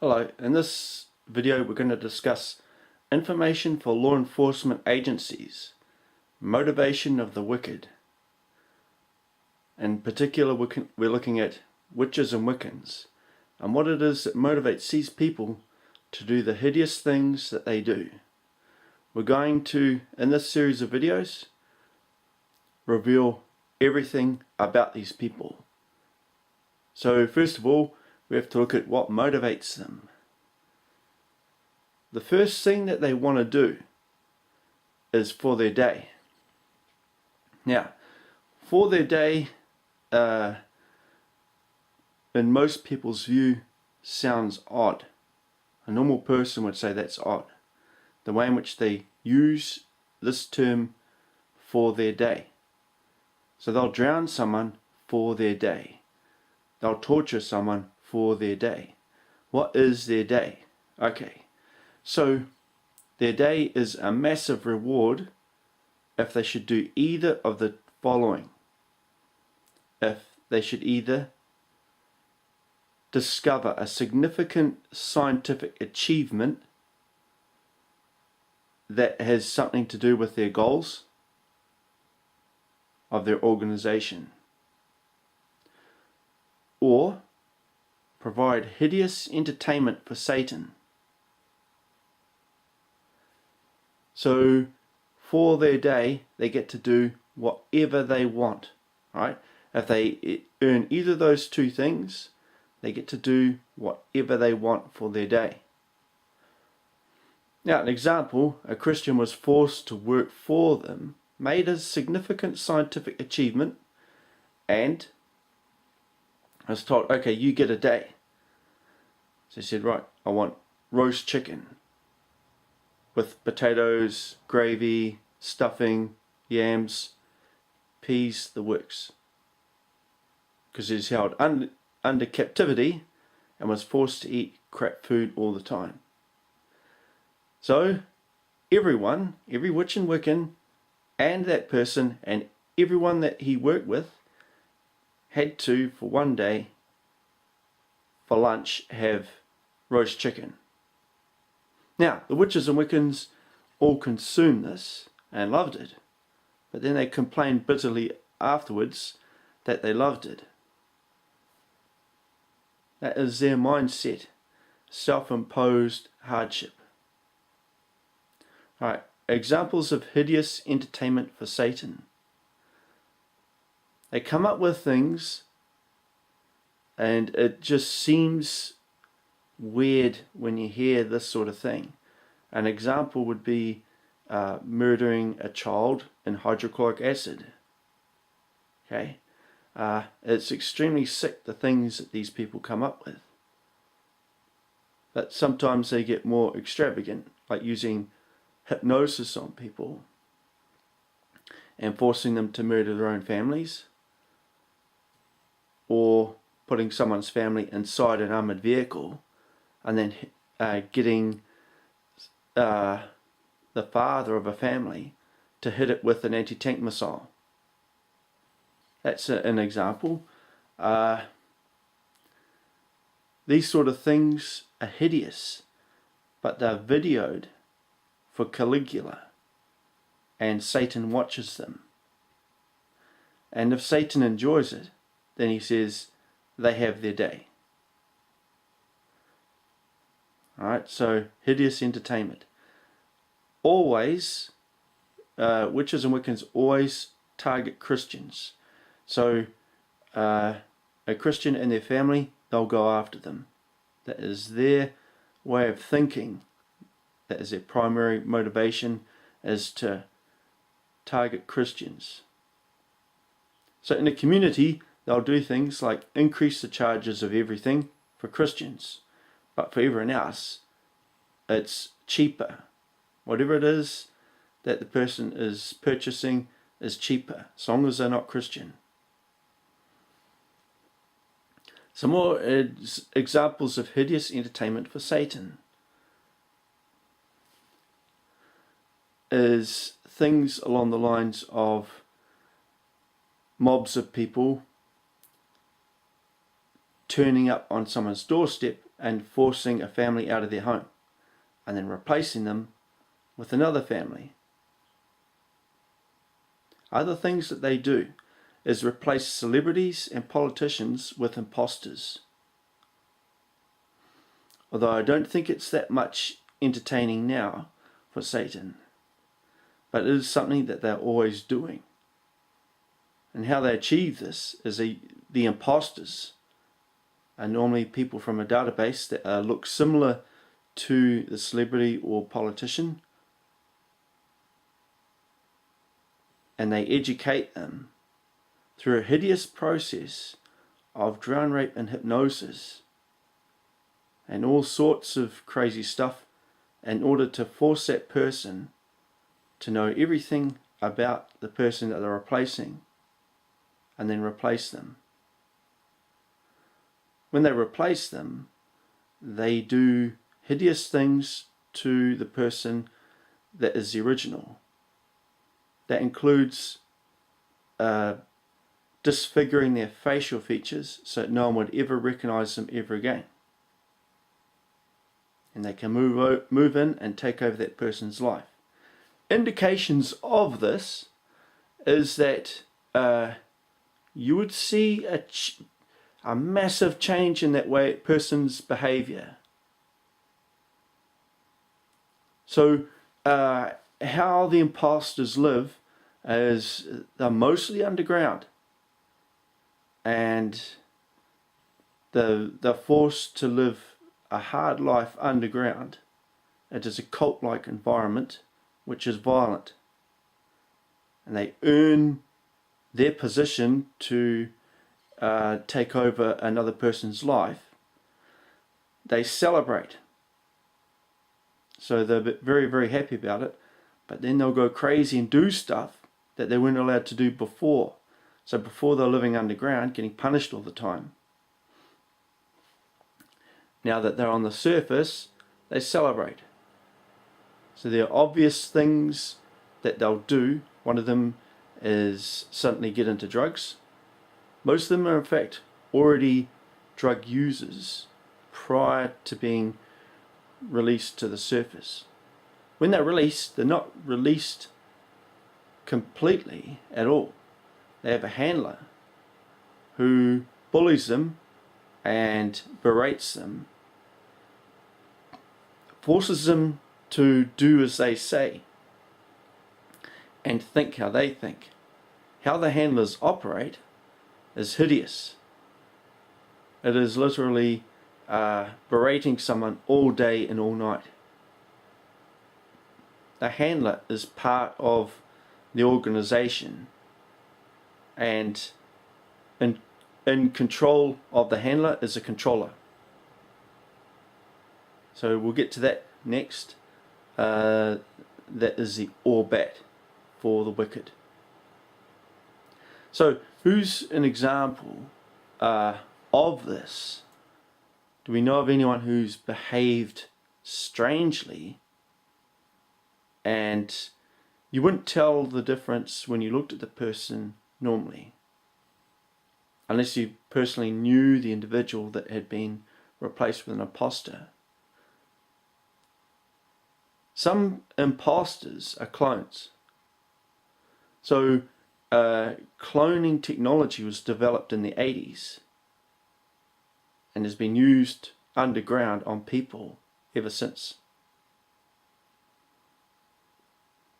Hello, in this video we're going to discuss information for law enforcement agencies, motivation of the wicked. In particular we're looking at witches and wiccans and what it is that motivates these people to do the hideous things that they do. We're going to, in this series of videos, reveal everything about these people. So first of all, we have to look at what motivates them. The first thing that they want to do is for their day. Now, for their day, in most people's view, sounds odd. A normal person would say that's odd. The way in which they use this term for their day. So they'll drown someone for their day. They'll torture someone for their day. What is their day? Okay, so their day is a massive reward if they should do either of the following. If they should either discover a significant scientific achievement that has something to do with their goals of their organization, or provide hideous entertainment for Satan. So for their day they get to do whatever they want, right? If they earn either of those two things, they get to do whatever they want for their day. Now, an example, a Christian was forced to work for them, made a significant scientific achievement, and was told, okay, you get a day. So he said, right, I want roast chicken with potatoes, gravy, stuffing, yams, peas, the works. Because he's held under captivity and was forced to eat crap food all the time. So everyone, every witch and wiccan, and that person, and everyone that he worked with, had to, for one day, for lunch, have roast chicken. Now, the witches and wiccans all consumed this and loved it, but then they complained bitterly afterwards that they loved it. That is their mindset, self-imposed hardship. Alright, examples of hideous entertainment for Satan. They come up with things and it just seems weird when you hear this sort of thing. An example would be murdering a child in hydrochloric acid. Okay, it's extremely sick, the things that these people come up with. But sometimes they get more extravagant, like using hypnosis on people and forcing them to murder their own families, or putting someone's family inside an armoured vehicle and then getting the father of a family to hit it with an anti-tank missile. That's an example. These sort of things are hideous, but they're videoed for Caligula, and Satan watches them. And if Satan enjoys it, then he says they have their day. Alright, so hideous entertainment. Always, witches and wiccans always target Christians. So a Christian and their family, they'll go after them. That is their way of thinking. That is their primary motivation, is to target Christians. So in a community, they'll do things like increase the charges of everything for Christians, but for everyone else, it's cheaper. Whatever it is that the person is purchasing is cheaper, as long as they're not Christian. Some more examples of hideous entertainment for Satan is things along the lines of mobs of people turning up on someone's doorstep and forcing a family out of their home, and then replacing them with another family. Other things that they do is replace celebrities and politicians with imposters. Although I don't think it's that much entertaining now for Satan, but it is something that they're always doing. And how they achieve this is the imposters are normally people from a database that look similar to the celebrity or politician, and they educate them through a hideous process of drown rape and hypnosis and all sorts of crazy stuff in order to force that person to know everything about the person that they're replacing and then replace them. When they replace them, they do hideous things to the person that is the original. That includes disfiguring their facial features so that no one would ever recognize them ever again. And they can move in and take over that person's life. Indications of this is that you would see a massive change in that person's behavior. So how the imposters live is they're mostly underground, and they're forced to live a hard life underground. It is a cult-like environment which is violent, and they earn their position to take over another person's life. They celebrate, so they're very, very happy about it, but then they'll go crazy and do stuff that they weren't allowed to do before. So before they're living underground, getting punished all the time. Now that they're on the surface, they celebrate. So there are obvious things that they'll do. One of them is suddenly get into drugs. Most of them are in fact already drug users prior to being released to the surface. When they're released, they're not released completely at all. They have a handler who bullies them and berates them, forces them to do as they say and think how they think. How the handlers operate is hideous. It is literally berating someone all day and all night. The handler is part of the organization, and in control of the handler is a controller. So we'll get to that next. That is the Orbat for the wicked. So who's an example of this? Do we know of anyone who's behaved strangely and you wouldn't tell the difference when you looked at the person normally, unless you personally knew the individual that had been replaced with an imposter? Some imposters are clones. So cloning technology was developed in the 80s and has been used underground on people ever since.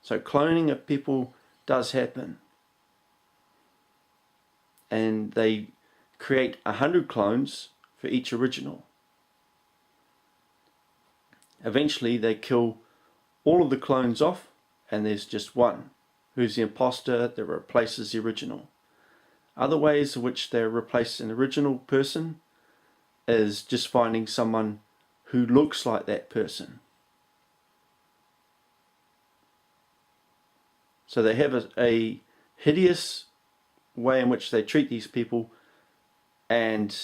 So cloning of people does happen, and they create 100 clones for each original. Eventually they kill all of the clones off and there's just one, who's the imposter that replaces the original. Other ways in which they replace an original person is just finding someone who looks like that person. So they have a hideous way in which they treat these people and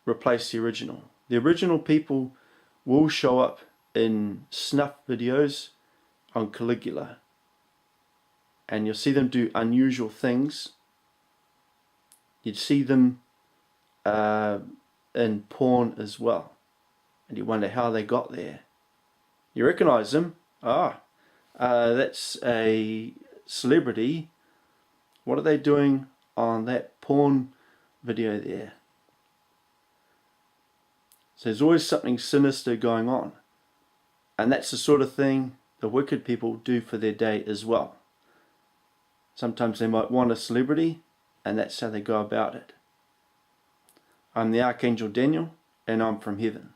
replace the original. The original people will show up in snuff videos on Caligula, and you'll see them do unusual things. You'd see them in porn as well, and you wonder how they got there. You recognize them. That's a celebrity. What are they doing on that porn video there? So there's always something sinister going on. And that's the sort of thing the wicked people do for their day as well. Sometimes they might want a celebrity, and that's how they go about it. I'm the Archangel Daniel, and I'm from heaven.